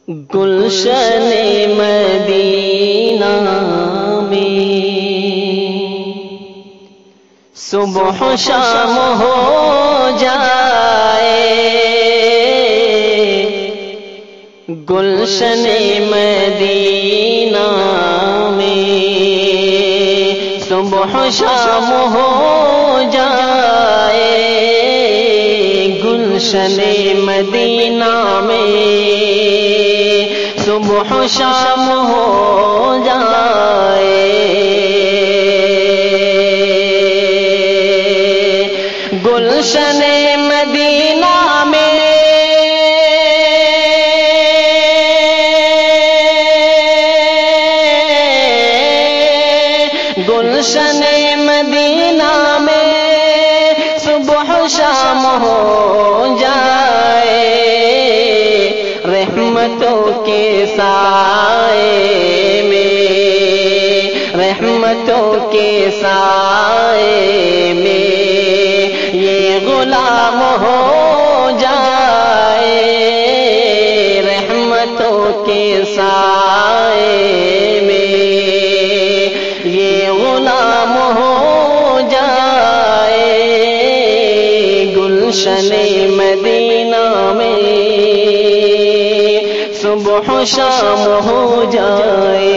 گلشن مدینہ میں صبح و شام ہو جائے، گلشن مدینہ میں صبح و شام ہو جائے، گلشن مدینہ میں صبح و شام ہو جائے، گلشن مدینہ میں گلشن مدینہ میں صبح و شام ہو جائے، رحمتوں کے سائے میں، رحمتوں کے سائے میں یہ غلام ہو جائے، رحمتوں کے سائے میں یہ غلام ہو جائے، گلشن مدینہ میں صبح و شام ہو جائے۔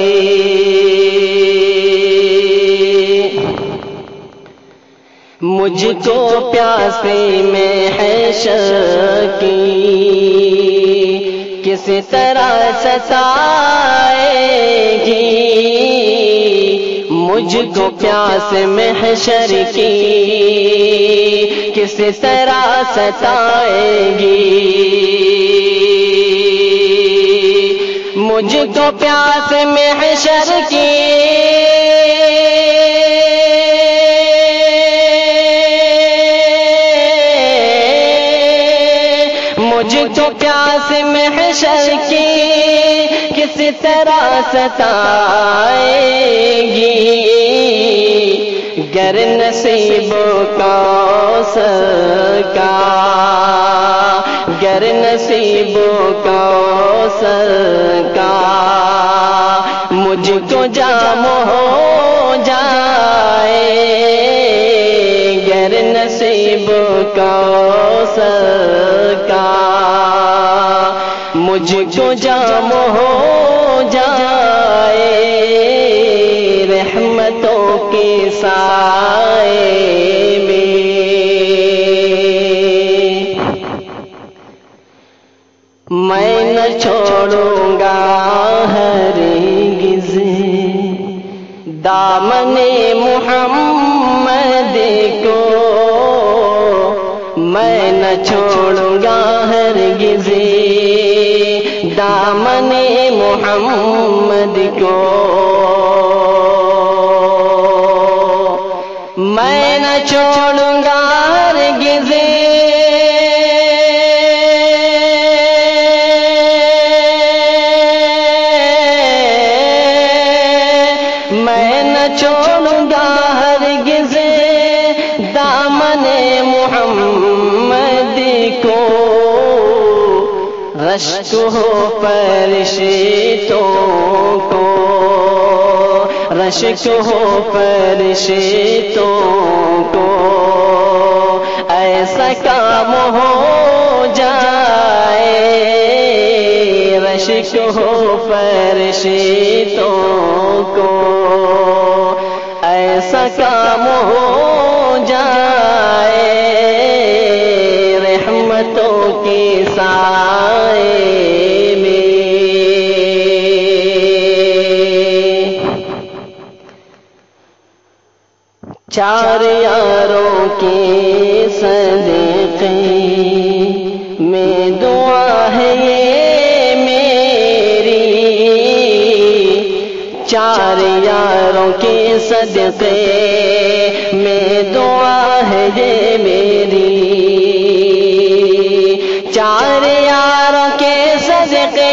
مجھ کو پیاسے محشر کی کس طرح ستائے گی، مجھ کو پیاس محشر کی کس طرح ستائے گی، مجھ کو پیاس محشر کی مجھ کو پیاس محشر کی کس طرح ستائے گی، گر نصیب کوثر کا، گر نصیب کوثر کا مجھ کو جام ہو جائے، گر نصیب کوثر کا مجھ کو جام ہو جائے، رحمتوں کے سائے میں میں نہ چھوڑوں گا ہرگز دامن محمد کو، میں نہ چھوڑوں گا ہرگز دامن محمد کو، میں نہ چھوڑوں گا ہرگز میں نہ چھوڑوں گا ہرگز دامن محمد کو، رشک ہو فرشتوں کو، رشک ہو فرشتوں کو، ایسا کام ہو جائے، رشک ہو فرشتوں کو، ایسا کام ہو جائے، رحمتوں کے سائے میں چار یاروں کے صدقے میں دعا ہے یہ میری، چار یاروں کے صدقے میں دعا ہے یہ میری، چار یاروں کے صدقے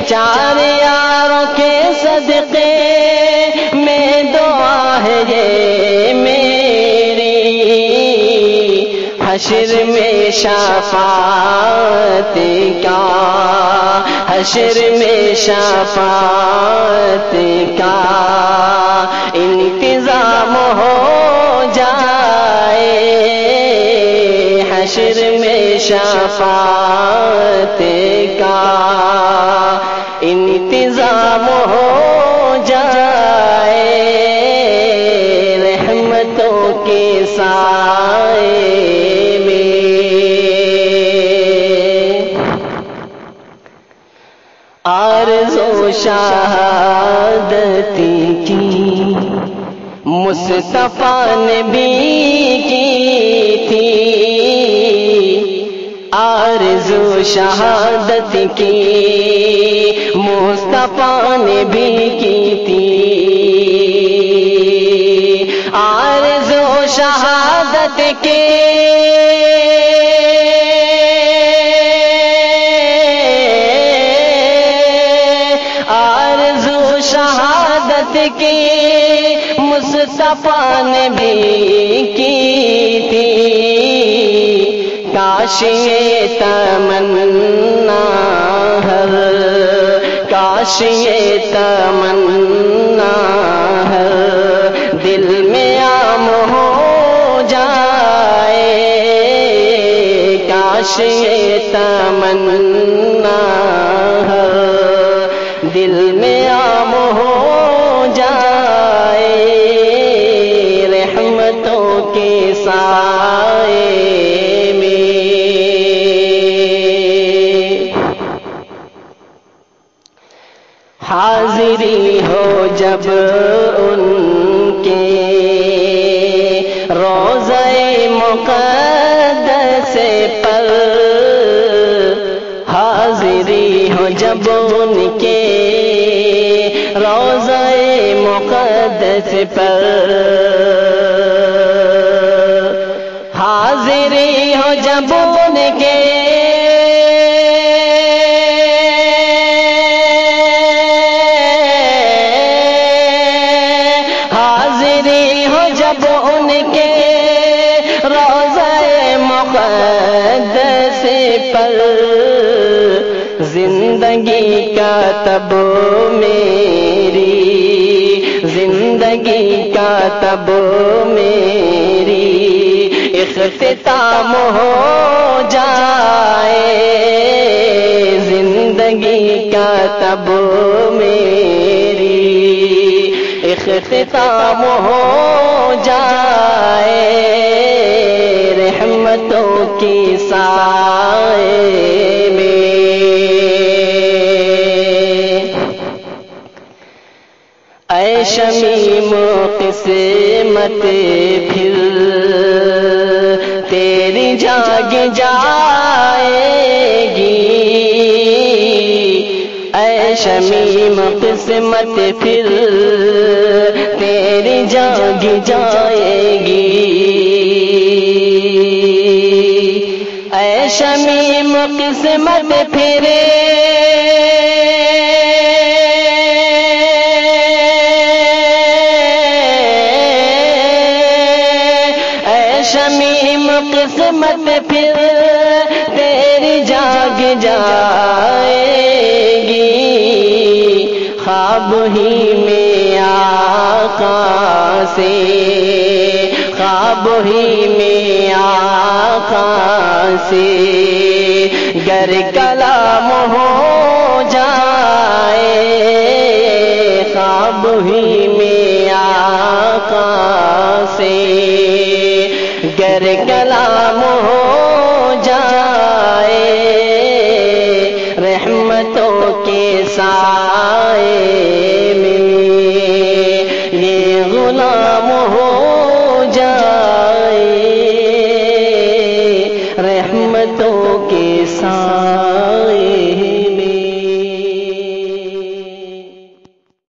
چار یاروں کے صدقے میں دعا ہے یہ میری، حشر میں شفاعت کا، حشر میں شفاعت کا انتظام ہو جائے، حشر میں شفاعت کا انتظام ہو جائے، رحمتوں کے سائے میں آرزو شہادت کی مصطفیٰ نے بھی کی تھی، آرزو شہادت کی مصطفیٰ نے بھی کی تھی، آرزو شہادت کی آرزو شہادت کی مصطفیٰ نے بھی کی تھی، کاش یہ تمنا ہر، کاش یہ تمنا ہر دل میں عام ہو جائے، کاش یہ تمنا ہر دل میں عام ہو جائے، رحمتوں کے سائے میں حاضری ہو جب ان کے روضہ مقدس پر، حاضری ہو جب ان کے روضہ مقدس پر، حاضری ہو جب ان کے حاضری ہو جب ان کے روضہ مقدس پر، زندگی کا تب میری، زندگی کا تب میری اختتام ہو جائے، زندگی کا تب میری اختتام ہو جائے، رحمتوں کی سائے میں اے شمیم قسمت پھر تیری جاگ جائے گی، اے شمیم قسمت پھر تیری جاگ جائے گی، اے شمیم قسمت پھر شمیم قسمت پھر تیری جاگ جائے گی، خواب ہی میں آقا سے، خواب ہی میں آقا سے گر کلام ہو جائے، خواب ہی میں آقا سے گر کلام ہو جائے، رحمتوں کے سائے